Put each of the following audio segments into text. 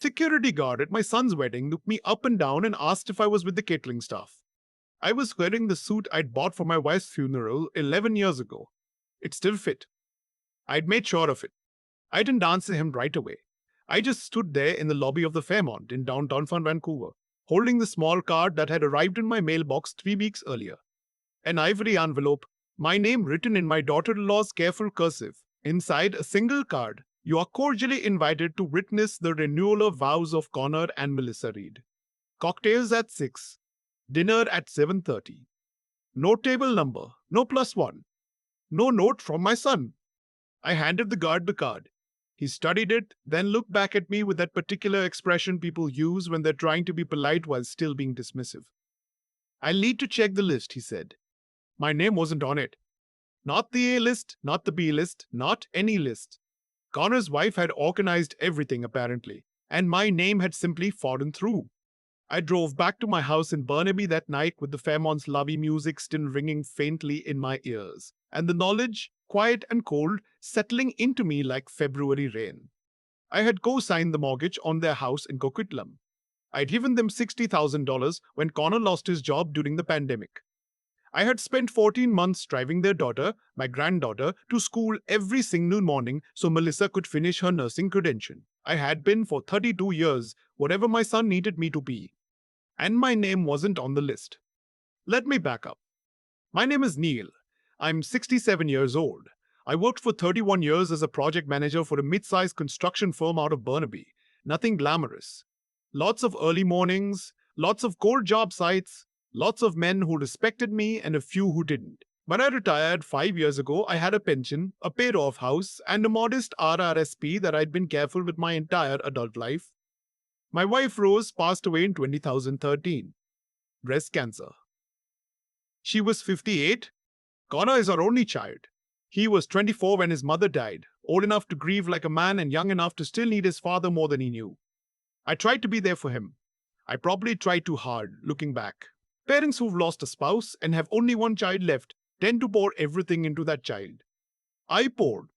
Security guard at my son's wedding looked me up and down and asked if I was with the catering staff. I was wearing the suit I'd bought for my wife's funeral 11 years ago. It still fit. I'd made sure of it. I didn't answer him right away. I just stood there in the lobby of the Fairmont in downtown Vancouver, holding the small card that had arrived in my mailbox 3 weeks earlier. An ivory envelope, my name written in my daughter-in-law's careful cursive. Inside a single card, you are cordially invited to witness the renewal of vows of Connor and Melissa Reed. Cocktails at 6. Dinner at 7:30. No table number, no +1. No note from my son. I handed the guard the card. He studied it, then looked back at me with that particular expression people use when they're trying to be polite while still being dismissive. "I'll need to check the list," he said. My name wasn't on it. Not the A list, not the B list, not any list. Connor's wife had organized everything apparently, and my name had simply fallen through. I drove back to my house in Burnaby that night with the Fairmont's lovely music still ringing faintly in my ears, and the knowledge, quiet and cold, settling into me like February rain. I had co-signed the mortgage on their house in Coquitlam. I'd given them $60,000 when Connor lost his job during the pandemic. I had spent 14 months driving their daughter, my granddaughter, to school every single morning so Melissa could finish her nursing credential. I had been for 32 years, whatever my son needed me to be. And my name wasn't on the list. Let me back up. My name is Neil. I'm 67 years old. I worked for 31 years as a project manager for a mid-sized construction firm out of Burnaby. Nothing glamorous. Lots of early mornings, lots of cold job sites, lots of men who respected me and a few who didn't. When I retired 5 years ago, I had a pension, a paid-off house, and a modest RRSP that I'd been careful with my entire adult life. My wife Rose passed away in 2013. Breast cancer. She was 58. Connor is our only child. He was 24 when his mother died, old enough to grieve like a man and young enough to still need his father more than he knew. I tried to be there for him. I probably tried too hard, looking back. Parents who've lost a spouse and have only one child left tend to pour everything into that child. I poured.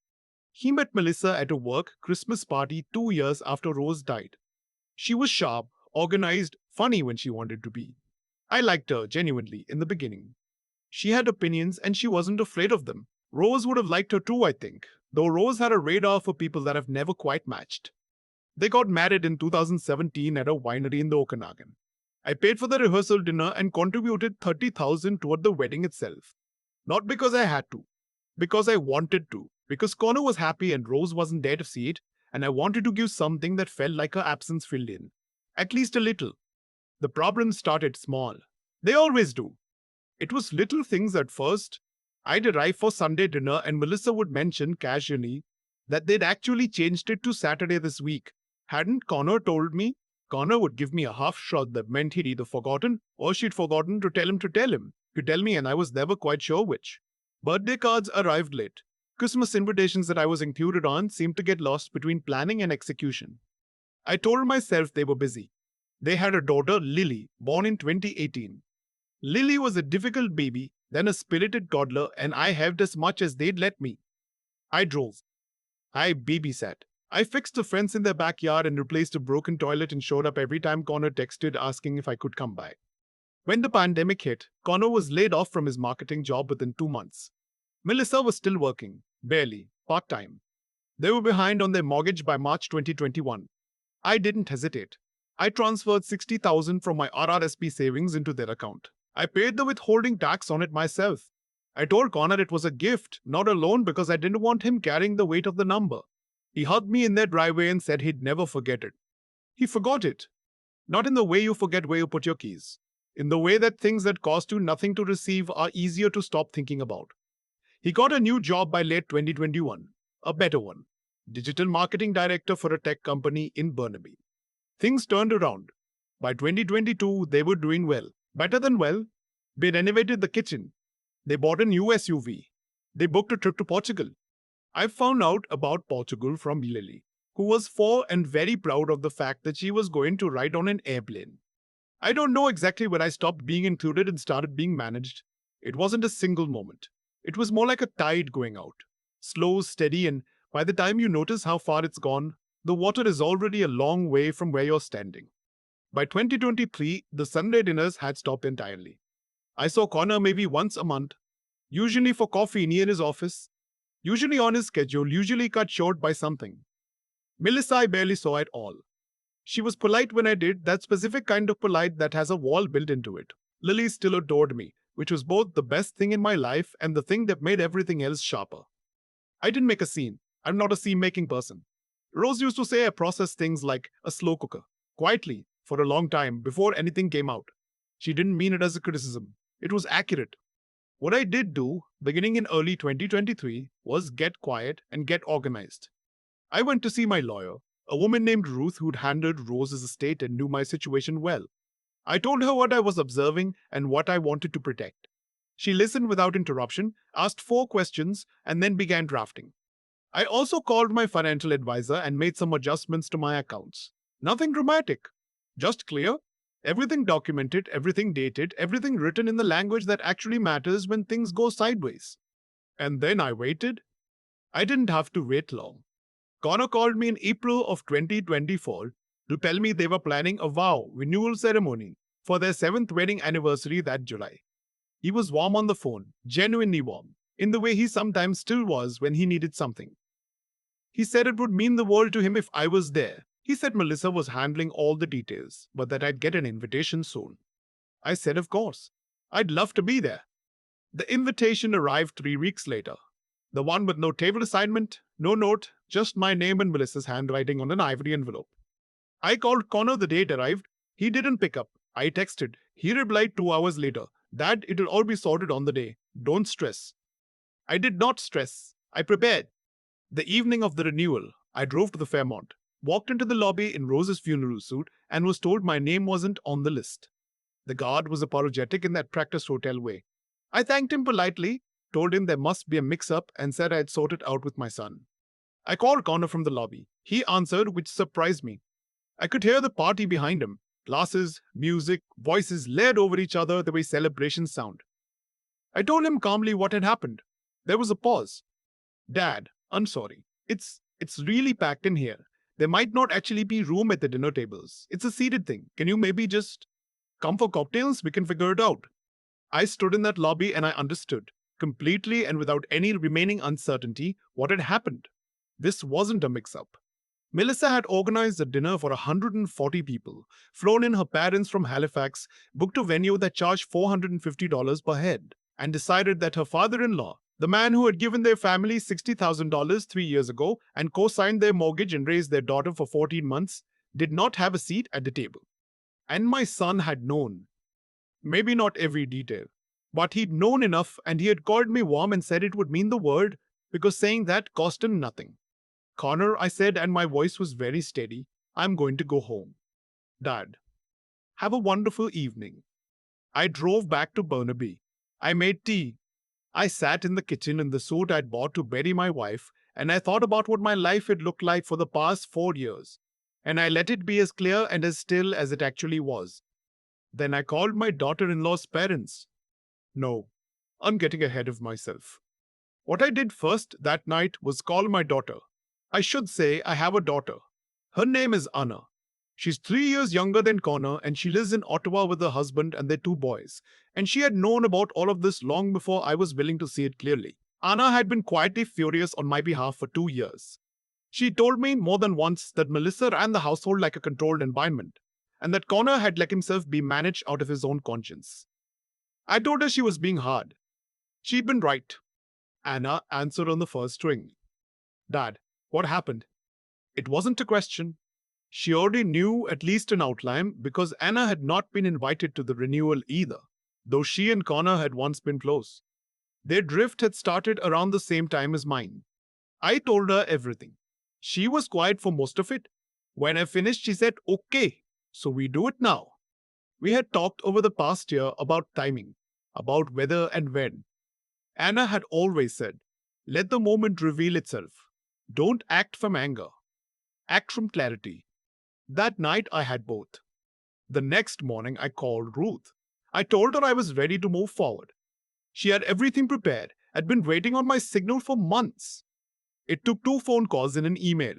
He met Melissa at a work Christmas party 2 years after Rose died. She was sharp, organized, funny when she wanted to be. I liked her genuinely in the beginning. She had opinions and she wasn't afraid of them. Rose would have liked her too, I think, though Rose had a radar for people that have never quite matched. They got married in 2017 at a winery in the Okanagan. I paid for the rehearsal dinner and contributed $30,000 toward the wedding itself. Not because I had to, because I wanted to, because Connor was happy and Rose wasn't there to see it, and I wanted to give something that felt like her absence filled in. At least a little. The problems started small. They always do. It was little things at first. I'd arrive for Sunday dinner and Melissa would mention casually that they'd actually changed it to Saturday this week. Hadn't Connor told me? Connor would give me a half shrug that meant he'd either forgotten or she'd forgotten to tell him to tell him. To tell me, and I was never quite sure which. Birthday cards arrived late. Christmas invitations that I was included on seemed to get lost between planning and execution. I told myself they were busy. They had a daughter, Lily, born in 2018. Lily was a difficult baby, then a spirited toddler, and I helped as much as they'd let me. I drove. I babysat. I fixed the fence in their backyard and replaced a broken toilet and showed up every time Connor texted asking if I could come by. When the pandemic hit, Connor was laid off from his marketing job within 2 months. Melissa was still working, barely, part-time. They were behind on their mortgage by March 2021. I didn't hesitate. I transferred $60,000 from my RRSP savings into their account. I paid the withholding tax on it myself. I told Connor it was a gift, not a loan, because I didn't want him carrying the weight of the number. He hugged me in their driveway and said he'd never forget it. He forgot it. Not in the way you forget where you put your keys. In the way that things that cost you nothing to receive are easier to stop thinking about. He got a new job by late 2021. A better one. Digital marketing director for a tech company in Burnaby. Things turned around. By 2022, they were doing well. Better than well. They renovated the kitchen. They bought a new SUV. They booked a trip to Portugal. I found out about Portugal from Lily, who was 4 and very proud of the fact that she was going to ride on an airplane. I don't know exactly when I stopped being included and started being managed. It wasn't a single moment. It was more like a tide going out. Slow, steady, and by the time you notice how far it's gone, the water is already a long way from where you're standing. By 2023, the Sunday dinners had stopped entirely. I saw Connor maybe once a month, usually for coffee near his office, usually on his schedule, usually cut short by something. Melissa, I barely saw at all. She was polite when I did, that specific kind of polite that has a wall built into it. Lily still adored me, which was both the best thing in my life and the thing that made everything else sharper. I didn't make a scene. I'm not a scene-making person. Rose used to say I processed things like a slow cooker, quietly, for a long time, before anything came out. She didn't mean it as a criticism. It was accurate. What I did do, beginning in early 2023, was get quiet and get organized. I went to see my lawyer, a woman named Ruth who'd handled Rose's estate and knew my situation well. I told her what I was observing and what I wanted to protect. She listened without interruption, asked 4 questions, and then began drafting. I also called my financial advisor and made some adjustments to my accounts. Nothing dramatic, just clear. Everything documented, everything dated, everything written in the language that actually matters when things go sideways. And then I waited. I didn't have to wait long. Connor called me in April of 2024 to tell me they were planning a vow renewal ceremony for their 7th wedding anniversary that July. He was warm on the phone, genuinely warm, in the way he sometimes still was when he needed something. He said it would mean the world to him if I was there. He said Melissa was handling all the details, but that I'd get an invitation soon. I said, of course. I'd love to be there. The invitation arrived 3 weeks later. The one with no table assignment, no note, just my name and Melissa's handwriting on an ivory envelope. I called Connor the day it arrived. He didn't pick up. I texted. He replied 2 hours later. Dad, it'll all be sorted on the day. Don't stress. I did not stress. I prepared. The evening of the renewal, I drove to the Fairmont, walked into the lobby in Rose's funeral suit, and was told my name wasn't on the list. The guard was apologetic in that practiced hotel way. I thanked him politely, told him there must be a mix-up, and said I had sorted out with my son. I called Connor from the lobby. He answered, which surprised me. I could hear the party behind him. Glasses, music, voices layered over each other the way celebrations sound. I told him calmly what had happened. There was a pause. Dad, I'm sorry. It's really packed in here. There might not actually be room at the dinner tables. It's a seated thing. Can you maybe just come for cocktails? We can figure it out. I stood in that lobby and I understood, completely and without any remaining uncertainty, what had happened. This wasn't a mix-up. Melissa had organized a dinner for 140 people, flown in her parents from Halifax, booked a venue that charged $450 per head, and decided that her father-in-law, the man who had given their family $60,000 3 years ago and co-signed their mortgage and raised their daughter for 14 months, did not have a seat at the table. And my son had known. Maybe not every detail, but he'd known enough, and he had called me warm and said it would mean the world because saying that cost him nothing. Connor, I said, and my voice was very steady, I'm going to go home. Dad, have a wonderful evening. I drove back to Burnaby. I made tea. I sat in the kitchen in the suit I'd bought to bury my wife, and I thought about what my life had looked like for the past 4 years, and I let it be as clear and as still as it actually was. Then I called my daughter-in-law's parents. No, I'm getting ahead of myself. What I did first that night was call my daughter. I should say I have a daughter. Her name is Anna. She's 3 years younger than Connor, and she lives in Ottawa with her husband and their 2 boys. And she had known about all of this long before I was willing to see it clearly. Anna had been quietly furious on my behalf for 2 years. She told me more than once that Melissa ran the household like a controlled environment, and that Connor had let himself be managed out of his own conscience. I told her she was being hard. She'd been right. Anna answered on the first ring. Dad, what happened? It wasn't a question. She already knew at least an outline because Anna had not been invited to the renewal either, though she and Connor had once been close. Their drift had started around the same time as mine. I told her everything. She was quiet for most of it. When I finished, she said, okay, so we do it now. We had talked over the past year about timing, about whether and when. Anna had always said, let the moment reveal itself. Don't act from anger. Act from clarity. That night I had both. The next morning I called Ruth. I told her I was ready to move forward. She had everything prepared, had been waiting on my signal for months. It took 2 phone calls and an email.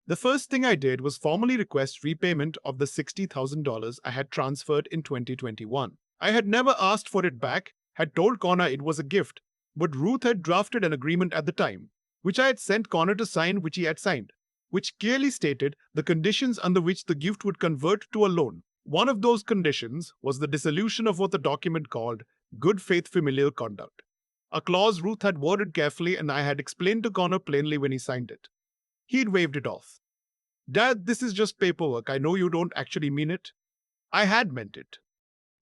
The first thing I did was formally request repayment of the $60,000 I had transferred in 2021. I had never asked for it back, had told Connor it was a gift, but Ruth had drafted an agreement at the time, which I had sent Connor to sign, which he had signed, which clearly stated the conditions under which the gift would convert to a loan. One of those conditions was the dissolution of what the document called good faith familial conduct, a clause Ruth had worded carefully and I had explained to Connor plainly when he signed it. He'd waved it off. Dad, this is just paperwork. I know you don't actually mean it. I had meant it.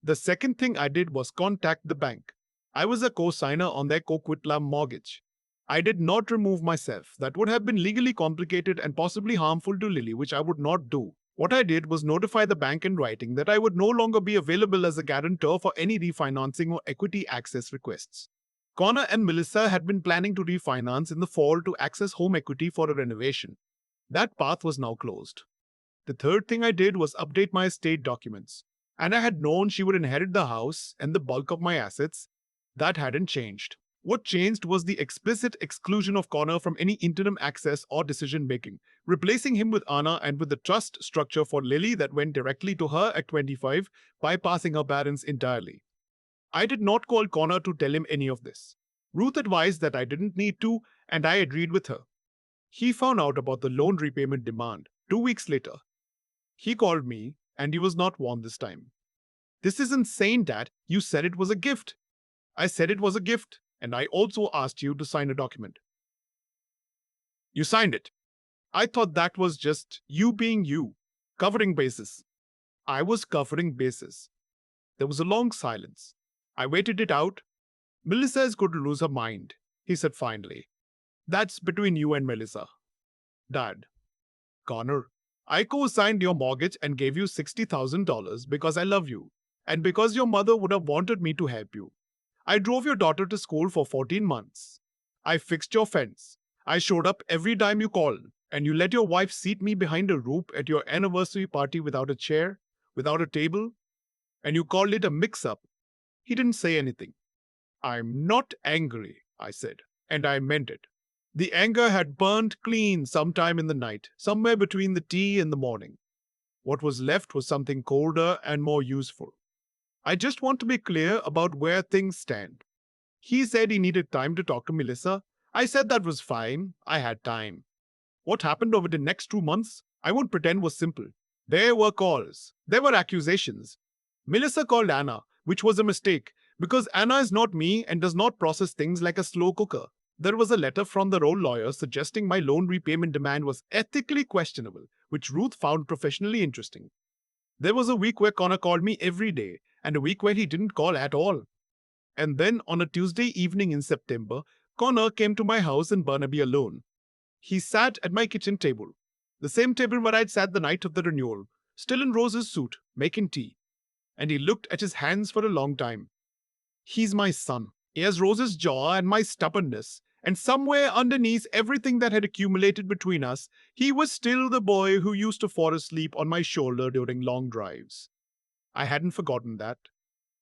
The second thing I did was contact the bank. I was a co-signer on their Coquitlam mortgage. I did not remove myself. That would have been legally complicated and possibly harmful to Lily, which I would not do. What I did was notify the bank in writing that I would no longer be available as a guarantor for any refinancing or equity access requests. Connor and Melissa had been planning to refinance in the fall to access home equity for a renovation. That path was now closed. The third thing I did was update my estate documents. And I had known she would inherit the house and the bulk of my assets. That hadn't changed. What changed was the explicit exclusion of Connor from any interim access or decision making, replacing him with Anna and with the trust structure for Lily that went directly to her at 25, bypassing her parents entirely. I did not call Connor to tell him any of this. Ruth advised that I didn't need to, and I agreed with her. He found out about the loan repayment demand 2 weeks later. He called me, and he was not warned this time. This is insane, Dad. You said it was a gift. I said it was a gift, and I also asked you to sign a document. You signed it. I thought that was just you being you, covering bases. I was covering bases. There was a long silence. I waited it out. Melissa is going to lose her mind, he said finally. That's between you and Melissa. Dad. Connor, I co-signed your mortgage and gave you $60,000 because I love you, and because your mother would have wanted me to help you. I drove your daughter to school for 14 months. I fixed your fence. I showed up every time you called, and you let your wife seat me behind a rope at your anniversary party without a chair, without a table, and you called it a mix-up. He didn't say anything. I'm not angry, I said, and I meant it. The anger had burned clean sometime in the night, somewhere between the tea and the morning. What was left was something colder and more useful. I just want to be clear about where things stand. He said he needed time to talk to Melissa. I said that was fine. I had time. What happened over the next 2 months, I won't pretend was simple. There were calls. There were accusations. Melissa called Anna, which was a mistake, because Anna is not me and does not process things like a slow cooker. There was a letter from the role lawyer suggesting my loan repayment demand was ethically questionable, which Ruth found professionally interesting. There was a week where Connor called me every day, and a week where he didn't call at all. And then on a Tuesday evening in September, Connor came to my house in Burnaby alone. He sat at my kitchen table, the same table where I'd sat the night of the renewal, still in Rose's suit, making tea. And he looked at his hands for a long time. He's my son. He has Rose's jaw and my stubbornness. And somewhere underneath everything that had accumulated between us, he was still the boy who used to fall asleep on my shoulder during long drives. I hadn't forgotten that.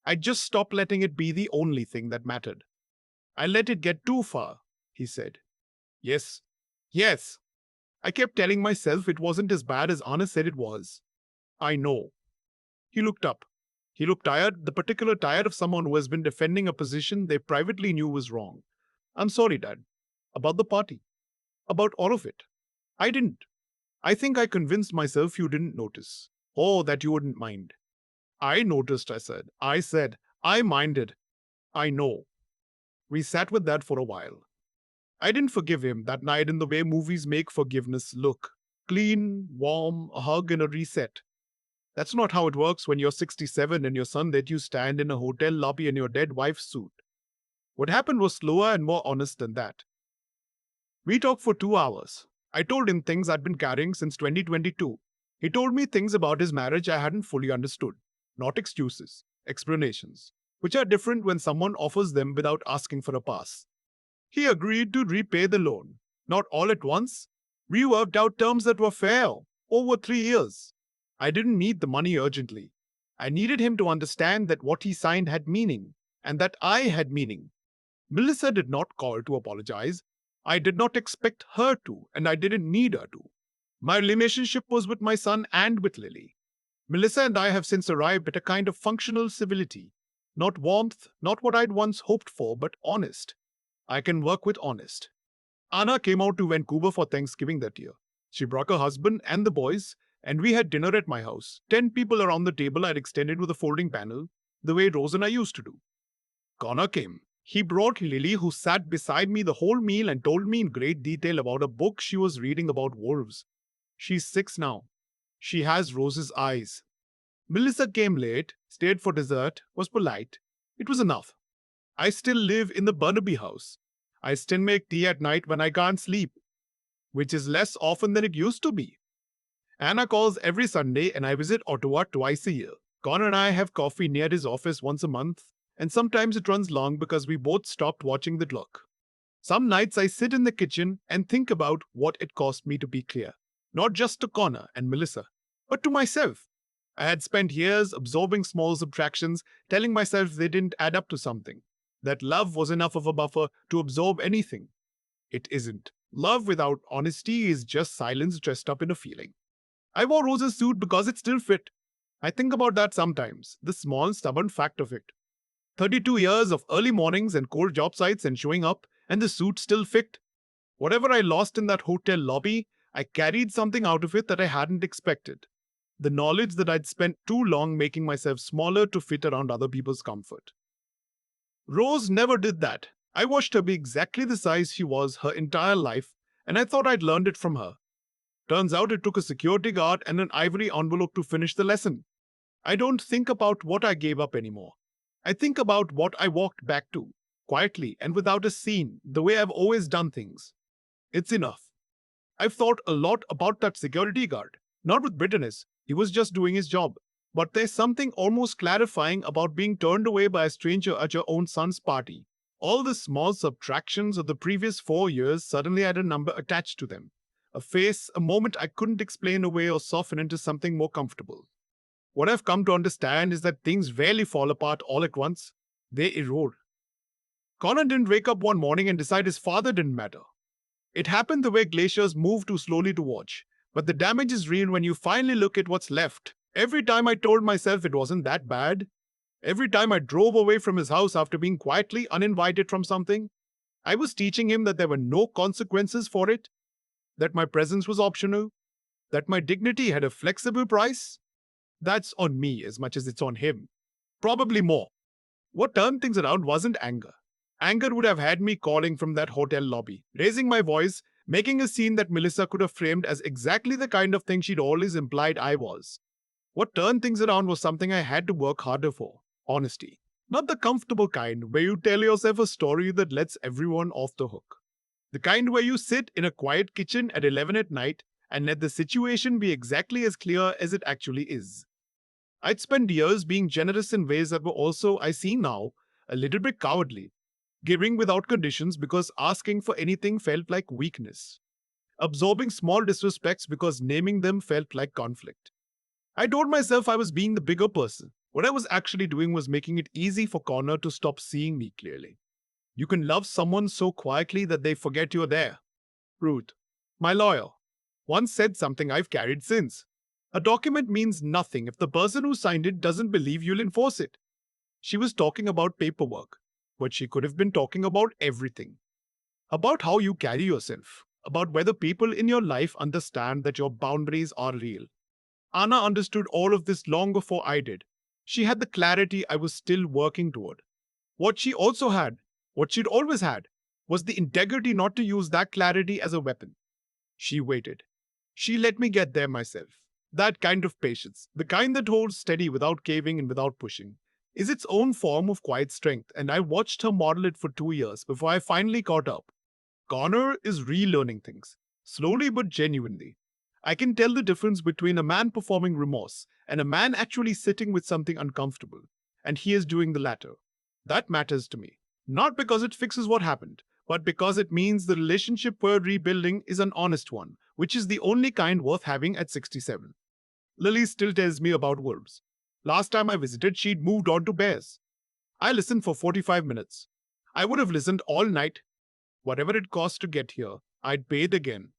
I just stopped letting it be the only thing that mattered. I let it get too far, he said. Yes. I kept telling myself it wasn't as bad as Anna said it was. I know. He looked up. He looked tired, the particular tired of someone who has been defending a position they privately knew was wrong. I'm sorry, Dad. About the party. About all of it. I didn't. I think I convinced myself you didn't notice. Or that you wouldn't mind. I noticed, I said. I minded. I know. We sat with that for a while. I didn't forgive him that night in the way movies make forgiveness look. Clean, warm, a hug and a reset. That's not how it works when you're 67 and your son let you stand in a hotel lobby in your dead wife's suit. What happened was slower and more honest than that. We talked for 2 hours. I told him things I'd been carrying since 2022. He told me things about his marriage I hadn't fully understood. Not excuses, explanations, which are different when someone offers them without asking for a pass. He agreed to repay the loan. Not all at once. We worked out terms that were fair, over 3 years. I didn't need the money urgently. I needed him to understand that what he signed had meaning, and that I had meaning. Melissa did not call to apologize. I did not expect her to, and I didn't need her to. My relationship was with my son and with Lily. Melissa and I have since arrived at a kind of functional civility. Not warmth, not what I'd once hoped for, but honest. I can work with honest. Anna came out to Vancouver for Thanksgiving that year. She brought her husband and the boys, and we had dinner at my house. 10 people around the table I'd extended with a folding panel, the way Rose and I used to do. Connor came. He brought Lily, who sat beside me the whole meal and told me in great detail about a book she was reading about wolves. She's 6 now. She has Rose's eyes. Melissa came late, stayed for dessert, was polite. It was enough. I still live in the Burnaby house. I still make tea at night when I can't sleep, which is less often than it used to be. Anna calls every Sunday and I visit Ottawa twice a year. Connor and I have coffee near his office once a month, and sometimes it runs long because we both stopped watching the clock. Some nights I sit in the kitchen and think about what it cost me to be clear. Not just to Connor and Melissa, but to myself. I had spent years absorbing small subtractions, telling myself they didn't add up to something. That love was enough of a buffer to absorb anything. It isn't. Love without honesty is just silence dressed up in a feeling. I wore Rose's suit because it still fit. I think about that sometimes, the small, stubborn fact of it. 32 years of early mornings and cold job sites and showing up, and the suit still fit. Whatever I lost in that hotel lobby, I carried something out of it that I hadn't expected. The knowledge that I'd spent too long making myself smaller to fit around other people's comfort. Rose never did that. I watched her be exactly the size she was her entire life, and I thought I'd learned it from her. Turns out it took a security guard and an ivory envelope to finish the lesson. I don't think about what I gave up anymore. I think about what I walked back to, quietly and without a scene, the way I've always done things. It's enough. I've thought a lot about that security guard, not with bitterness, he was just doing his job. But there's something almost clarifying about being turned away by a stranger at your own son's party. All the small subtractions of the previous 4 years suddenly had a number attached to them. A face, a moment I couldn't explain away or soften into something more comfortable. What I've come to understand is that things rarely fall apart all at once. They erode. Connor didn't wake up one morning and decide his father didn't matter. It happened the way glaciers move too slowly to watch. But the damage is real when you finally look at what's left. Every time I told myself it wasn't that bad, every time I drove away from his house after being quietly uninvited from something, I was teaching him that there were no consequences for it, that my presence was optional, that my dignity had a flexible price. That's on me as much as it's on him. Probably more. What turned things around wasn't anger. Anger would have had me calling from that hotel lobby, raising my voice, making a scene that Melissa could have framed as exactly the kind of thing she'd always implied I was. What turned things around was something I had to work harder for: honesty. Not the comfortable kind where you tell yourself a story that lets everyone off the hook. The kind where you sit in a quiet kitchen at 11 at night and let the situation be exactly as clear as it actually is. I'd spent years being generous in ways that were also, I see now, a little bit cowardly. Giving without conditions because asking for anything felt like weakness. Absorbing small disrespects because naming them felt like conflict. I told myself I was being the bigger person. What I was actually doing was making it easy for Connor to stop seeing me clearly. You can love someone so quietly that they forget you're there. Ruth, my lawyer, once said something I've carried since. A document means nothing if the person who signed it doesn't believe you'll enforce it. She was talking about paperwork, but she could have been talking about everything. About how you carry yourself, about whether people in your life understand that your boundaries are real. Anna understood all of this long before I did. She had the clarity I was still working toward. What she also had, what she'd always had, was the integrity not to use that clarity as a weapon. She waited. She let me get there myself. That kind of patience, the kind that holds steady without caving and without pushing, is its own form of quiet strength, and I watched her model it for 2 years before I finally caught up. Connor is relearning things, slowly but genuinely. I can tell the difference between a man performing remorse and a man actually sitting with something uncomfortable, and he is doing the latter. That matters to me, not because it fixes what happened, but because it means the relationship we're rebuilding is an honest one, which is the only kind worth having at 67. Lily still tells me about wolves. Last time I visited, she'd moved on to bears. I listened for 45 minutes. I would have listened all night. Whatever it cost to get here, I'd pay it again.